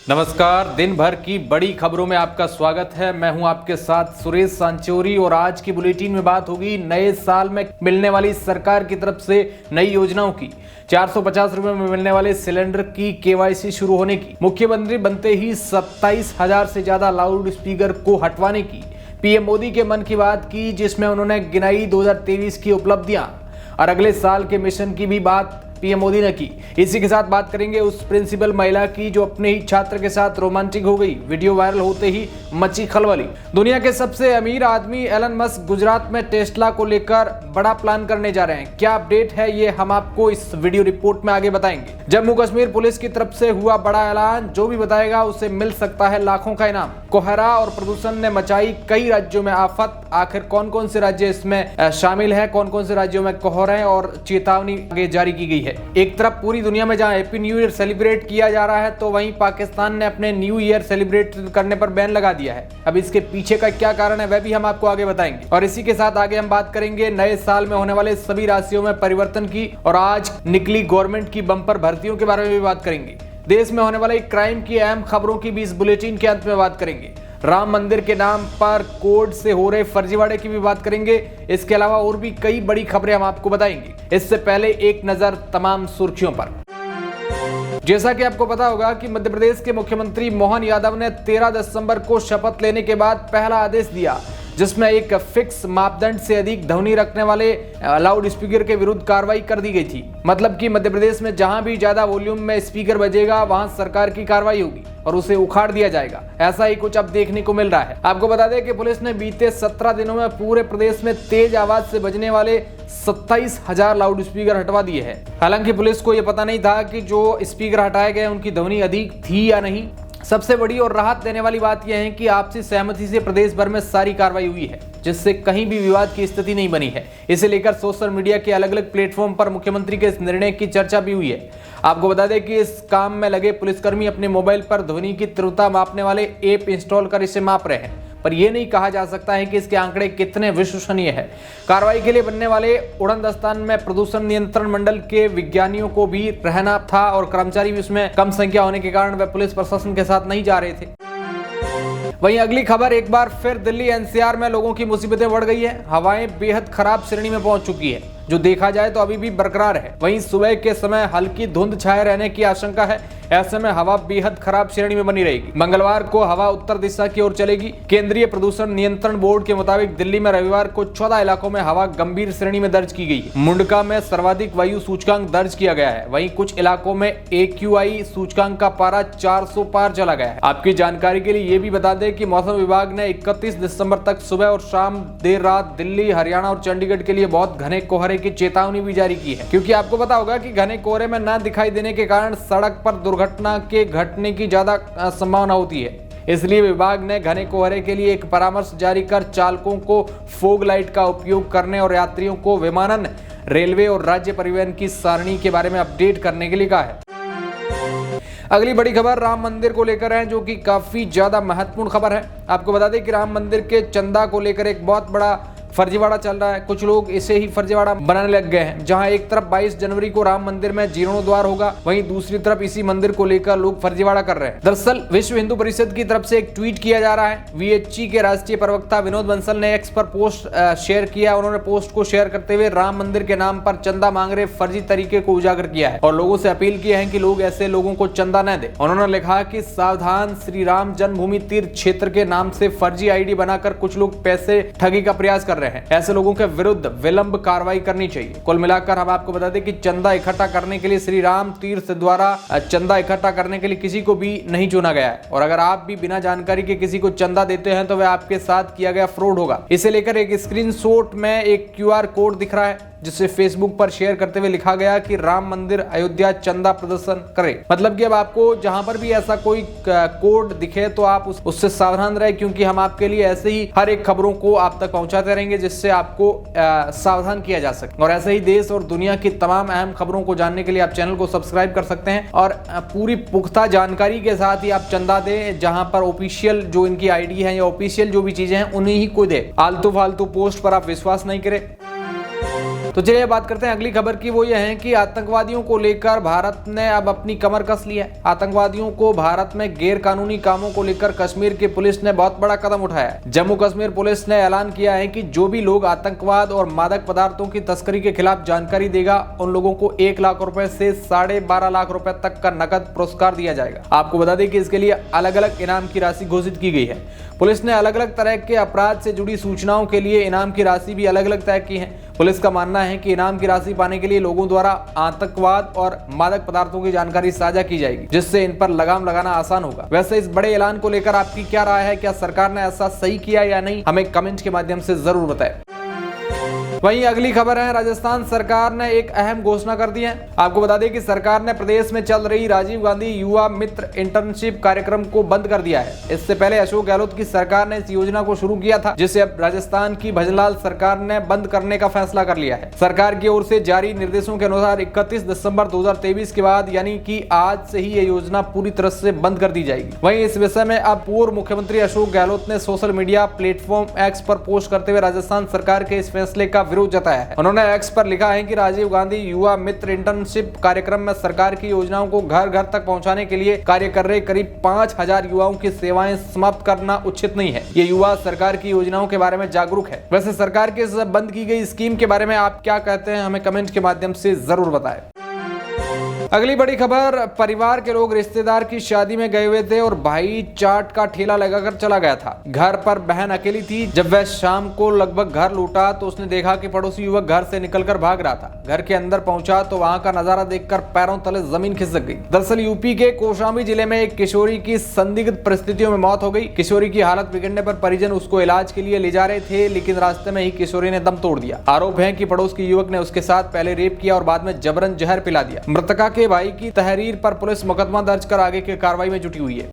नमस्कार, दिन भर की बड़ी खबरों में आपका स्वागत है। मैं हूं आपके साथ सुरेश सांचौरी और आज की बुलेटिन में बात होगी नए साल में मिलने वाली सरकार की तरफ से नई योजनाओं की, 450 रुपए में मिलने वाले सिलेंडर की केवाईसी शुरू होने की, मुख्यमंत्री बनते ही 27,000 से ज्यादा लाउड स्पीकर को हटवाने की, पीएम मोदी के मन की बात की जिसमें उन्होंने गिनाई 2023 की उपलब्धियां और अगले साल के मिशन की भी बात पीएम मोदी ने की। इसी के साथ बात करेंगे उस प्रिंसिपल महिला की जो अपने ही छात्र के साथ रोमांटिक हो गई। वीडियो वायरल होते ही मची खलबली। दुनिया के सबसे अमीर आदमी एलन मस्क गुजरात में टेस्ला को लेकर बड़ा प्लान करने जा रहे हैं। क्या अपडेट है ये हम आपको इस वीडियो रिपोर्ट में आगे बताएंगे। जम्मू कश्मीर पुलिस की तरफ से हुआ बड़ा ऐलान, जो भी बताएगा उसे मिल सकता है लाखों का इनाम। कोहरा और प्रदूषण ने मचाई कई राज्यों में आफत। आखिर कौन कौन से राज्य इसमें शामिल है, कौन कौन से राज्यों में कोहरे और चेतावनी आगे जारी की गई है। एक तरफ पूरी दुनिया में जहां हैप्पी न्यू ईयर सेलिब्रेट किया जा रहा है तो वहीं पाकिस्तान ने अपने न्यू ईयर सेलिब्रेट करने पर बैन लगा दिया है। अब इसके पीछे का क्या कारण है वह भी हम आपको आगे बताएंगे। और इसी के साथ आगे हम बात करेंगे नए साल में होने वाले सभी राशियों में परिवर्तन की और आज निकली गवर्नमेंट की बम्पर भर्तियों के बारे में भी बात करेंगे। देश में होने वाले क्राइम की अहम खबरों की भी इस बुलेटिन के अंत में बात करेंगे। राम मंदिर के नाम पर कोड से हो रहे फर्जीवाड़े की भी बात करेंगे। इसके अलावा और भी कई बड़ी खबरें हम आपको बताएंगे। इससे पहले एक नजर तमाम सुर्खियों पर। जैसा कि आपको पता होगा कि मध्य प्रदेश के मुख्यमंत्री मोहन यादव ने 13 दिसंबर को शपथ लेने के बाद पहला आदेश दिया जिसमें एक फिक्स मापदंड से अधिक ध्वनि रखने वाले लाउड स्पीकर के विरुद्ध कार्रवाई कर दी गई थी। मतलब कि मध्य प्रदेश में जहां भी ज्यादा वॉल्यूम में स्पीकर बजेगा वहां सरकार की कार्रवाई होगी और उसे उखाड़ दिया जाएगा। ऐसा ही कुछ अब देखने को मिल रहा है। आपको बता दें कि पुलिस ने बीते 17 दिनों में पूरे प्रदेश में तेज आवाज से बजने वाले 27,000 लाउड स्पीकर हटवा दिए हैं। हालांकि पुलिस को यह पता नहीं था कि जो स्पीकर हटाए गए उनकी ध्वनि अधिक थी या नहीं। सबसे बड़ी और राहत देने वाली बात यह है कि आपसी सहमति से प्रदेश भर में सारी कार्रवाई हुई है जिससे कहीं भी विवाद की स्थिति नहीं बनी है। इसे लेकर सोशल मीडिया के अलग अलग प्लेटफॉर्म पर मुख्यमंत्री के इस निर्णय की चर्चा भी हुई है। आपको बता दें कि इस काम में लगे पुलिसकर्मी अपने मोबाइल पर ध्वनि की तीव्रता मापने वाले ऐप इंस्टॉल कर इसे माप रहे हैं, पर यह नहीं कहा जा सकता है कि इसके आंकड़े कितने विश्वसनीय है। कार्रवाई के लिए बनने वाले उड़नदस्तान में प्रदूषण नियंत्रण मंडल के विज्ञानियों को भी रहना था और कर्मचारी भी उसमें कम संख्या होने के कारण वे पुलिस प्रशासन के साथ नहीं जा रहे थे। वहीं अगली खबर, एक बार फिर दिल्ली एनसीआर में लोगों की मुसीबतें बढ़ गई है। हवाएं बेहद खराब श्रेणी में पहुंच चुकी है, जो देखा जाए तो अभी भी बरकरार है। वहीं सुबह के समय हल्की धुंध छाए रहने की आशंका है। ऐसे में हवा बेहद खराब श्रेणी में बनी रहेगी। मंगलवार को हवा उत्तर दिशा की ओर चलेगी। केंद्रीय प्रदूषण नियंत्रण बोर्ड के मुताबिक दिल्ली में रविवार को 14 इलाकों में हवा गंभीर श्रेणी में दर्ज की गई है। मुंडका में सर्वाधिक वायु सूचकांक दर्ज किया गया है। वहीं कुछ इलाकों में AQI सूचकांक का पारा 400 पार चला गया है। आपकी जानकारी के लिए ये भी बता दें कि मौसम विभाग ने 31 दिसंबर तक सुबह और शाम देर रात दिल्ली, हरियाणा और चंडीगढ़ के लिए बहुत घने कोहरे की चेतावनी भी जारी की है, क्योंकि आपको पता होगा कि घने कोहरे में न दिखाई देने के कारण सड़क पर दुर्घटना के घटने की ज्यादा संभावना होती है। इसलिए विभाग ने घने कोहरे के लिए एक परामर्श जारी कर चालकों को फोग लाइट का उपयोग करने और यात्रियों को विमानन, रेलवे और राज्य परिवहन की सारणी के बारे में अपडेट करने के लिए कहा है। अगली बड़ी खबर राम मंदिर को लेकर है, जो कि काफी ज्यादा महत्वपूर्ण खबर है। आपको बता दें कि राम मंदिर के चंदा को लेकर एक बहुत बड़ा फर्जीवाड़ा चल रहा है। कुछ लोग इसे ही फर्जीवाड़ा बनाने लग गए हैं, जहां एक तरफ 22 जनवरी को राम मंदिर में जीर्णोद्वार होगा, वहीं दूसरी तरफ इसी मंदिर को लेकर लोग फर्जीवाड़ा कर रहे हैं। दरअसल विश्व हिंदू परिषद की तरफ से एक ट्वीट किया जा रहा है। VHG के राष्ट्रीय प्रवक्ता विनोद बंसल ने एक्स पर पोस्ट शेयर किया। उन्होंने पोस्ट को शेयर करते हुए राम मंदिर के नाम पर चंदा मांग रहे फर्जी तरीके को उजागर किया है और लोगों से अपील की है कि लोग ऐसे लोगों को चंदा न दे। उन्होंने लिखा कि सावधान, श्री राम जन्मभूमि तीर्थ क्षेत्र के नाम से फर्जी ID बनाकर कुछ लोग पैसे ठगी का प्रयास कर रहे हैं। ऐसे लोगों के विरुद्ध विलंब कार्रवाई करनी चाहिए। कुल मिलाकर हम आपको बता दें कि चंदा इकट्ठा करने के लिए श्री राम तीर्थ द्वारा चंदा इकट्ठा करने के लिए किसी को भी नहीं चुना गया है और अगर आप भी बिना जानकारी के किसी को चंदा देते हैं तो वह आपके साथ किया गया फ्रॉड होगा। इसे लेकर एक स्क्रीनशॉट में एक QR कोड दिख रहा है जिसे फेसबुक पर शेयर करते हुए लिखा गया कि राम मंदिर अयोध्या चंदा प्रदर्शन करे। मतलब कि अब आपको जहां पर भी ऐसा कोई कोड दिखे तो आप उससे सावधान रहे, क्योंकि हम आपके लिए ऐसे ही हर एक खबरों को आप तक पहुंचाते रहेंगे जिससे आपको सावधान किया जा सके। और ऐसे ही देश और दुनिया की तमाम अहम खबरों को जानने के लिए आप चैनल को सब्सक्राइब कर सकते हैं और पूरी पुख्ता जानकारी के साथ ही आप चंदा दें, जहां पर ऑफिशियल जो इनकी ID है या ऑफिशियल जो भी चीजें हैं उन्हीं ही को दे। आलतू फालतू पोस्ट पर आप विश्वास नहीं करें। तो चलिए बात करते हैं अगली खबर की। वो ये है कि आतंकवादियों को लेकर भारत ने अब अपनी कमर कस ली है। आतंकवादियों को भारत में गैर कानूनी कामों को लेकर कश्मीर की पुलिस ने बहुत बड़ा कदम उठाया है। जम्मू कश्मीर पुलिस ने ऐलान किया है कि जो भी लोग आतंकवाद और मादक पदार्थों की तस्करी के खिलाफ जानकारी देगा उन लोगों को 1 लाख रुपए से 12.5 लाख रुपए तक का नकद पुरस्कार दिया जाएगा। आपको बता दें कि इसके लिए अलग अलग इनाम की राशि घोषित की गई है। पुलिस ने अलग अलग तरह के अपराध से जुड़ी सूचनाओं के लिए इनाम की राशि भी अलग अलग तय की है। पुलिस का मानना है कि इनाम की राशि पाने के लिए लोगों द्वारा आतंकवाद और मादक पदार्थों की जानकारी साझा की जाएगी, जिससे इन पर लगाम लगाना आसान होगा। वैसे इस बड़े ऐलान को लेकर आपकी क्या राय है? क्या सरकार ने ऐसा सही किया या नहीं? हमें कमेंट के माध्यम से जरूर बताएं। वहीं अगली खबर है, राजस्थान सरकार ने एक अहम घोषणा कर दी है। आपको बता दें कि सरकार ने प्रदेश में चल रही राजीव गांधी युवा मित्र इंटर्नशिप कार्यक्रम को बंद कर दिया है। इससे पहले अशोक गहलोत की सरकार ने इस योजना को शुरू किया था, जिसे अब राजस्थान की भजनलाल सरकार ने बंद करने का फैसला कर लिया है। सरकार की ओर से जारी निर्देशों के अनुसार 31 दिसंबर 2023 के बाद यानी कि आज से ही ये योजना पूरी तरह से बंद कर दी जाएगी। वहीं इस विषय में अब पूर्व मुख्यमंत्री अशोक गहलोत ने सोशल मीडिया प्लेटफॉर्म एक्स पर पोस्ट करते हुए राजस्थान सरकार के इस फैसले का विरोध जताया है। उन्होंने एक्स पर लिखा है कि राजीव गांधी युवा मित्र इंटर्नशिप कार्यक्रम में सरकार की योजनाओं को घर घर तक पहुंचाने के लिए कार्य कर रहे करीब 5000 युवाओं की सेवाएं समाप्त करना उचित नहीं है। ये युवा सरकार की योजनाओं के बारे में जागरूक है। वैसे सरकार के इस बंद की गई स्कीम के बारे में आप क्या कहते हैं? हमें कमेंट के माध्यम से जरूर बताएं। अगली बड़ी खबर, परिवार के लोग रिश्तेदार की शादी में गए हुए थे और भाई चाट का ठेला लगाकर चला गया था। घर पर बहन अकेली थी। जब वह शाम को लगभग घर लौटा तो उसने देखा कि पड़ोसी युवक घर से निकलकर भाग रहा था। घर के अंदर पहुंचा तो वहां का नजारा देखकर पैरों तले जमीन खिसक गई। दरअसल यूपी के कौशाम्बी जिले में एक किशोरी की संदिग्ध परिस्थितियों में मौत हो गई। किशोरी की हालत बिगड़ने पर परिजन उसको इलाज के लिए ले जा रहे थे, लेकिन रास्ते में ही किशोरी ने दम तोड़ दिया। आरोप है कि पड़ोस के युवक ने उसके साथ पहले रेप किया और बाद में जबरन जहर पिला दिया। मृतका के भाई की तहरीर पर पुलिस मुकदमा दर्ज कर आगे की कार्रवाई में जुटी हुई है।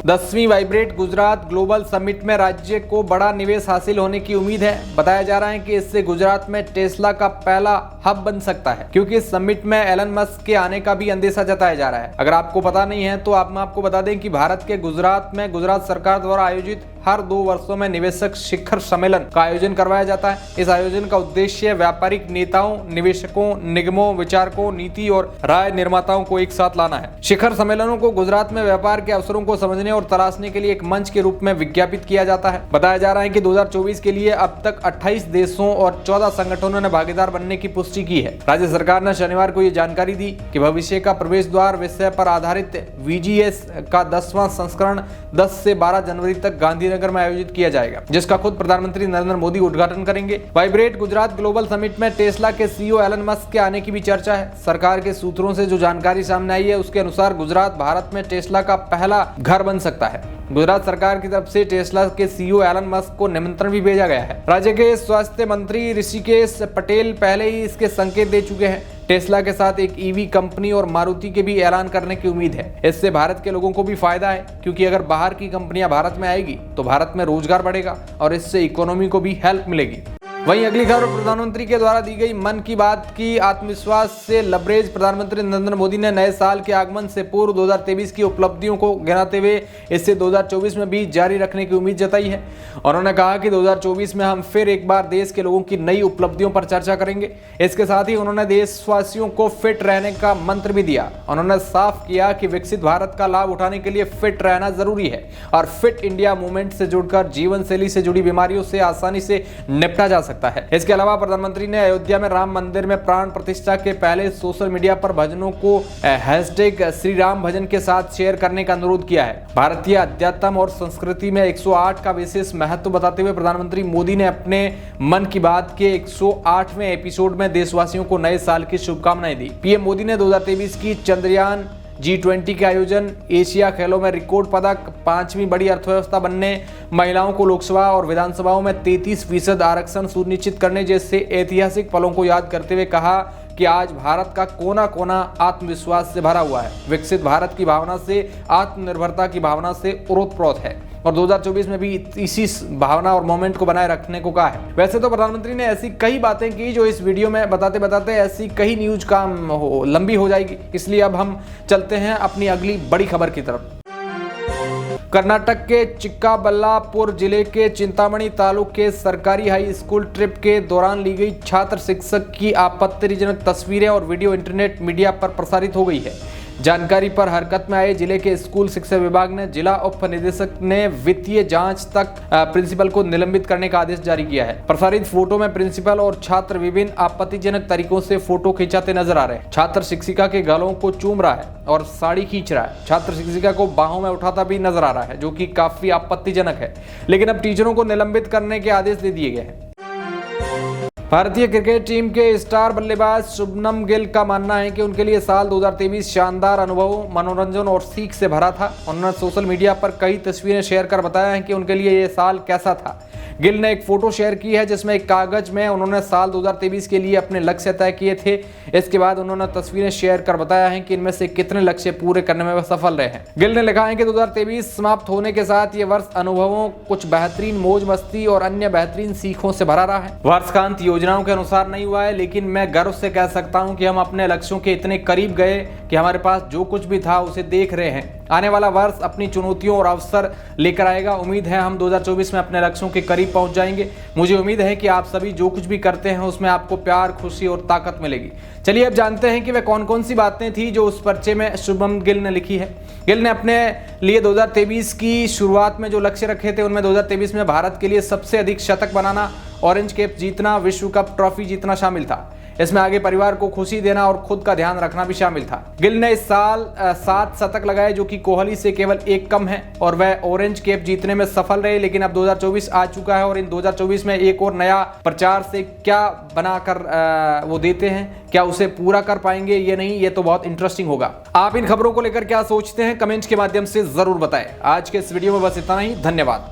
10वीं वाइब्रेट गुजरात ग्लोबल समिट में राज्य को बड़ा निवेश हासिल होने की उम्मीद है। बताया जा रहा है कि इससे गुजरात में टेस्ला का पहला हब बन सकता है, क्योंकि इस समिट में एलन मस्क के आने का भी अंदेशा जताया जा रहा है। अगर आपको पता नहीं है तो हम आपको बता दें कि भारत के गुजरात में गुजरात सरकार द्वारा आयोजित हर 2 वर्षों में निवेशक शिखर सम्मेलन का आयोजन करवाया जाता है। इस आयोजन का उद्देश्य व्यापारिक नेताओं, निवेशकों, निगमों, विचारकों, नीति और राय निर्माताओं को एक साथ लाना है। शिखर सम्मेलनों को गुजरात में व्यापार के अवसरों को समझने और तलाशने के लिए एक मंच के रूप में विज्ञापित किया जाता है। बताया जा रहा है कि 2024 के लिए अब तक 28 देशों और 14 संगठनों ने भागीदार बनने की पुष्टि की है। राज्य सरकार ने शनिवार को ये जानकारी दी कि भविष्य का प्रवेश द्वार विषय पर आधारित VGS का 10वां संस्करण 10 से 12 जनवरी तक गांधीनगर में आयोजित किया जाएगा, जिसका खुद प्रधानमंत्री नरेंद्र मोदी उद्घाटन करेंगे। वाइब्रेट गुजरात ग्लोबल समिट में टेस्ला के CEO एलन मस्क के आने की भी चर्चा है। सरकार के सूत्रों से जो जानकारी सामने आई है उसके अनुसार गुजरात भारत में टेस्ला का पहला घर बन सकता है। गुजरात सरकार की तरफ से टेस्ला के CEO एलन मस्क को निमंत्रण भी भेजा गया है। राज्य के स्वास्थ्य मंत्री ऋषिकेश पटेल पहले ही इसके संकेत दे चुके हैं। टेस्ला के साथ एक EV कंपनी और मारुति के भी ऐलान करने की उम्मीद है। इससे भारत के लोगों को भी फायदा है, क्योंकि अगर बाहर की कंपनियां भारत में आएगी तो भारत में रोजगार बढ़ेगा और इससे इकोनॉमी को भी हेल्प मिलेगी। वहीं अगली खबर, प्रधानमंत्री के द्वारा दी गई मन की बात की आत्मविश्वास से लबरेज प्रधानमंत्री नरेंद्र मोदी ने नए साल के आगमन से पूर्व 2023 की उपलब्धियों को गिनाते हुए इससे 2024 में भी जारी रखने की उम्मीद जताई है। उन्होंने कहा कि 2024 में हम फिर एक बार देश के लोगों की नई उपलब्धियों पर चर्चा करेंगे। इसके साथ ही उन्होंने देशवासियों को फिट रहने का मंत्र भी दिया। उन्होंने साफ किया कि विकसित भारत का लाभ उठाने के लिए फिट रहना जरूरी है और फिट इंडिया मूवमेंट से जुड़कर जीवन शैली से जुड़ी बीमारियों से आसानी से निपटा जा सकता है। इसके अलावा प्रधानमंत्री ने अयोध्या में राम मंदिर में प्राण प्रतिष्ठा के पहले सोशल मीडिया पर भजनों को हैशटैग श्री राम भजन के साथ शेयर करने का अनुरोध किया है। भारतीय अध्यात्म और संस्कृति में 108 का विशेष महत्व बताते हुए प्रधानमंत्री मोदी ने अपने मन की बात के 108वें एपिसोड में देशवासियों को नए साल की शुभकामनाएं दी। पीएम मोदी ने 2023 की चंद्रयान G20 के आयोजन, एशिया खेलों में रिकॉर्ड पदक, 5वीं बड़ी अर्थव्यवस्था बनने, महिलाओं को लोकसभा और विधानसभाओं में 33% आरक्षण सुनिश्चित करने जैसे ऐतिहासिक पलों को याद करते हुए कहा कि आज भारत का कोना कोना आत्मविश्वास से भरा हुआ है। विकसित भारत की भावना से, आत्मनिर्भरता की भावना से ओतप्रोत है और 2024 में भी इसी भावना और मोमेंट को बनाए रखने को कहा है। वैसे तो प्रधानमंत्री ने ऐसी कई बातें की जो इस वीडियो में बताते बताते ऐसी कई न्यूज लंबी हो जाएगी, इसलिए अब हम चलते हैं अपनी अगली बड़ी खबर की तरफ। कर्नाटक के चिक्काबल्लापुर जिले के चिंतामणि तालुक के सरकारी हाई स्कूल ट्रिप के दौरान ली गई छात्र शिक्षक की आपत्तिजनक तस्वीरें और वीडियो इंटरनेट मीडिया पर प्रसारित हो गई है। जानकारी पर हरकत में आए जिले के स्कूल शिक्षा विभाग ने जिला उप निदेशक ने वित्तीय जांच तक प्रिंसिपल को निलंबित करने का आदेश जारी किया है। प्रसारित फोटो में प्रिंसिपल और छात्र विभिन्न आपत्तिजनक तरीकों से फोटो खिंचाते नजर आ रहे हैं। छात्र शिक्षिका के गालों को चूम रहा है और साड़ी खींच रहा है। छात्र शिक्षिका को बाहों में उठाता भी नजर आ रहा है, जो कि काफी आपत्तिजनक है। लेकिन अब टीचरों को निलंबित करने के आदेश दे दिए गए हैं। भारतीय क्रिकेट टीम के स्टार बल्लेबाज शुभमन गिल का मानना है कि उनके लिए साल 2023 शानदार अनुभवों, मनोरंजन और सीख से भरा था। उन्होंने सोशल मीडिया पर कई तस्वीरें शेयर कर बताया है कि उनके लिए ये साल कैसा था। गिल ने एक फोटो शेयर की है जिसमें एक कागज में उन्होंने साल 2023 के लिए अपने लक्ष्य तय किए थे। इसके बाद उन्होंने तस्वीरें शेयर कर बताया है कि इनमें से कितने लक्ष्य पूरे करने में वह सफल रहे हैं। गिल ने लिखा है कि 2023 समाप्त होने के साथ ये वर्ष अनुभवों, कुछ बेहतरीन मौज मस्ती और अन्य बेहतरीन सीखों से भरा रहा है। वर्षकांत योजनाओं के अनुसार नहीं हुआ है, लेकिन मैं गर्व से कह सकता हूं कि हम अपने लक्ष्यों के इतने करीब गए कि हमारे पास जो कुछ भी था उसे देख रहे हैं। आने वाला वर्ष अपनी चुनौतियों और अवसर लेकर आएगा। उम्मीद है हम 2024 में अपने लक्ष्यों के करीब पहुंच जाएंगे। मुझे उम्मीद है कि आप सभी जो कुछ भी करते हैं उसमें आपको प्यार, खुशी और ताकत मिलेगी। चलिए अब जानते हैं कि वे कौन कौन सी बातें थी जो उस पर्चे में शुभमन गिल ने लिखी है। गिल ने अपने लिए 2023 की शुरुआत में जो लक्ष्य रखे थे उनमें 2023 में भारत के लिए सबसे अधिक शतक बनाना, ऑरेंज कैप जीतना, विश्व कप ट्रॉफी जीतना शामिल था। इसमें आगे परिवार को खुशी देना और खुद का ध्यान रखना भी शामिल था। गिल ने इस साल 7 शतक लगाए, जो कि कोहली से केवल 1 कम है, और वह ऑरेंज कैप जीतने में सफल रहे। लेकिन अब 2024 आ चुका है और इन 2024 में एक और नया प्रचार से क्या बनाकर वो देते हैं, क्या उसे पूरा कर पाएंगे ये नहीं, ये तो बहुत इंटरेस्टिंग होगा। आप इन खबरों को लेकर क्या सोचते हैं कमेंट्स के माध्यम से जरूर बताएं। आज के इस वीडियो में बस इतना ही। धन्यवाद।